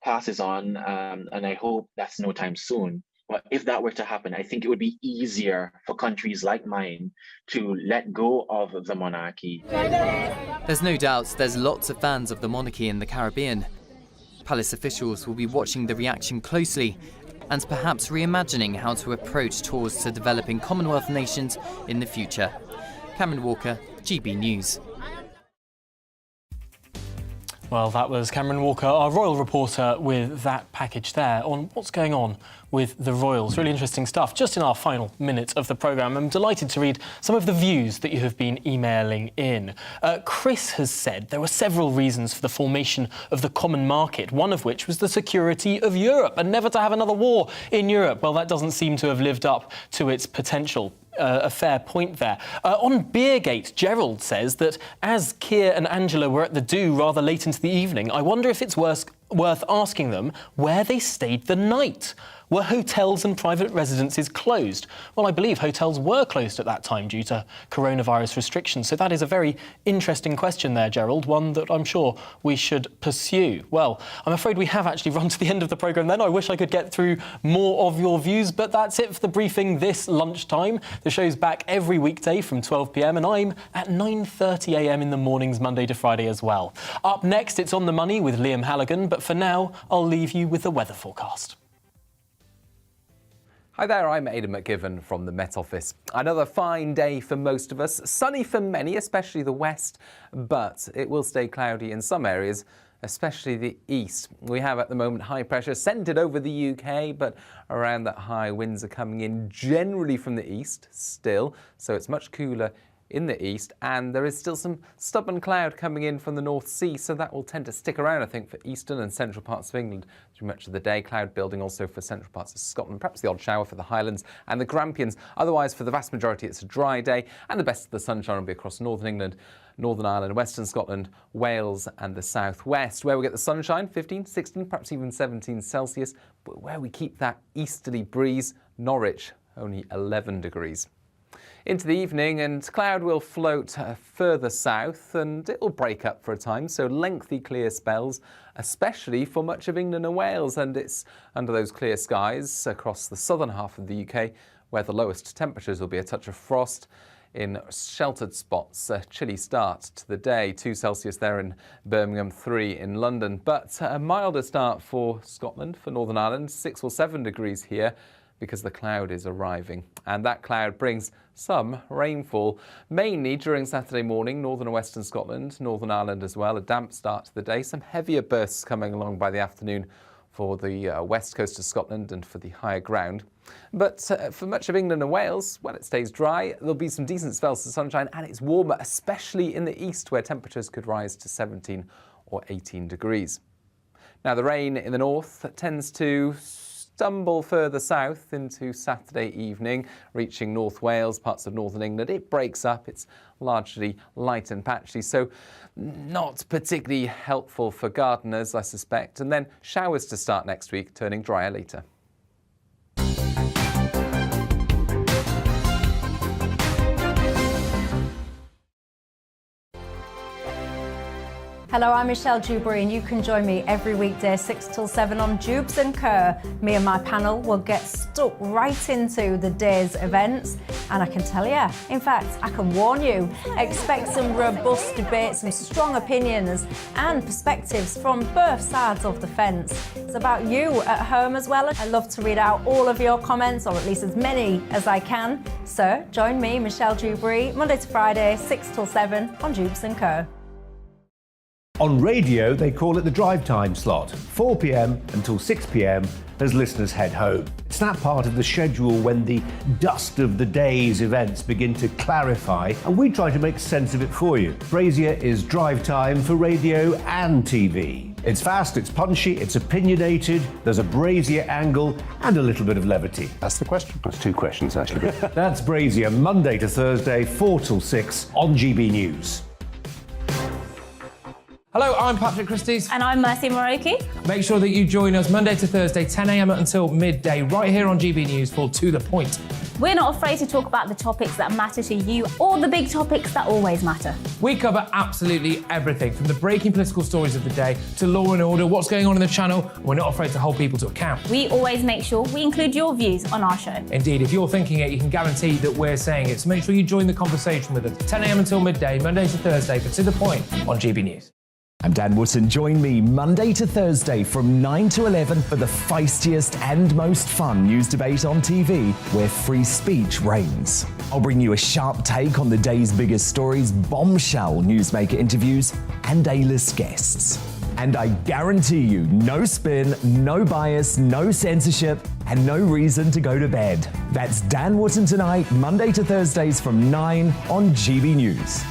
passes on, and I hope that's no time soon, but if that were to happen, I think it would be easier for countries like mine to let go of the monarchy. There's no doubt there's lots of fans of the monarchy in the Caribbean. Palace officials will be watching the reaction closely and perhaps reimagining how to approach tours to developing Commonwealth nations in the future. Cameron Walker, GB News. Well, that was Cameron Walker, our royal reporter, with that package there on what's going on with the royals. Really interesting stuff. Just in our final minute of the programme, I'm delighted to read some of the views that you have been emailing in. Chris has said there were several reasons for the formation of the common market, one of which was the security of Europe and never to have another war in Europe. Well, that doesn't seem to have lived up to its potential. A fair point there. On Beergate, Gerald says that as Keir and Angela were at the do rather late into the evening, I wonder if it's worth asking them where they stayed the night. Were hotels and private residences closed? Well, I believe hotels were closed at that time due to coronavirus restrictions. So that is a very interesting question there, Gerald, one that I'm sure we should pursue. Well, I'm afraid we have actually run to the end of the programme then. I wish I could get through more of your views, but that's it for the briefing this lunchtime. The show's back every weekday from 12 p.m. and I'm at 9:30 a.m. in the mornings, Monday to Friday as well. Up next, it's On the Money with Liam Halligan, but for now, I'll leave you with the weather forecast. Hi there, I'm Aidan McGivern from the Met Office. Another fine day for most of us, sunny for many, especially the west, but it will stay cloudy in some areas, especially the east. We have at the moment high pressure centred over the UK, but around that high winds are coming in generally from the east still, so it's much cooler in the east, and there is still some stubborn cloud coming in from the North Sea, so that will tend to stick around, I think, for eastern and central parts of England through much of the day. Cloud building also for central parts of Scotland, perhaps the odd shower for the Highlands and the Grampians. Otherwise, for the vast majority, it's a dry day, and the best of the sunshine will be across northern England, Northern Ireland, Western Scotland, Wales and the southwest, where we get the sunshine, 15, 16, perhaps even 17 Celsius, but where we keep that easterly breeze, Norwich, only 11 degrees. Into the evening, and cloud will float further south, and it will break up for a time, so lengthy clear spells, especially for much of England and Wales, and it's under those clear skies across the southern half of the UK where the lowest temperatures will be a touch of frost. In sheltered spots, a chilly start to the day, 2 Celsius there in Birmingham, 3 in London, but a milder start for Scotland, for Northern Ireland, 6 or 7 degrees here, because the cloud is arriving. And that cloud brings some rainfall, mainly during Saturday morning, northern and western Scotland, Northern Ireland as well. A damp start to the day, some heavier bursts coming along by the afternoon for the west coast of Scotland and for the higher ground. But for much of England and Wales, when it stays dry, there'll be some decent spells of sunshine, and it's warmer, especially in the east, where temperatures could rise to 17 or 18 degrees. Now, the rain in the north tends to stumble further south into Saturday evening, reaching North Wales, parts of northern England. It breaks up, it's largely light and patchy, so not particularly helpful for gardeners, I suspect. And then showers to start next week, turning drier later. Hello, I'm Michelle Dewberry, and you can join me every weekday 6 till 7 on Jubes and Kerr. Me and my panel will get stuck right into the day's events, and I can tell you, in fact, I can warn you, expect some robust debates, some strong opinions and perspectives from both sides of the fence. It's about you at home as well. I love to read out all of your comments, or at least as many as I can. So join me, Michelle Dewberry, Monday to Friday, 6 till 7 on Jubes and Kerr. On radio, they call it the drive time slot, 4 p.m. until 6 p.m. as listeners head home. It's that part of the schedule when the dust of the day's events begin to clarify, and we try to make sense of it for you. Brazier is drive time for radio and TV. It's fast, it's punchy, it's opinionated, there's a Brazier angle and a little bit of levity. That's the question. That's 2 questions, actually. That's Brazier, Monday to Thursday, 4 till 6 on GB News. Hello, I'm Patrick Christie's. And I'm Mercy Moroki. Make sure that you join us Monday to Thursday, 10 a.m. until midday, right here on GB News for To The Point. We're not afraid to talk about the topics that matter to you, or the big topics that always matter. We cover absolutely everything, from the breaking political stories of the day to law and order, what's going on in the channel. We're not afraid to hold people to account. We always make sure we include your views on our show. Indeed, if you're thinking it, you can guarantee that we're saying it. So make sure you join the conversation with us, 10 a.m. until midday, Monday to Thursday, for To The Point on GB News. I'm Dan Wootton. Join me Monday to Thursday from 9 to 11 for the feistiest and most fun news debate on TV, where free speech reigns. I'll bring you a sharp take on the day's biggest stories, bombshell newsmaker interviews, and A-list guests. And I guarantee you, no spin, no bias, no censorship, and no reason to go to bed. That's Dan Wootton Tonight, Monday to Thursdays from 9 on GB News.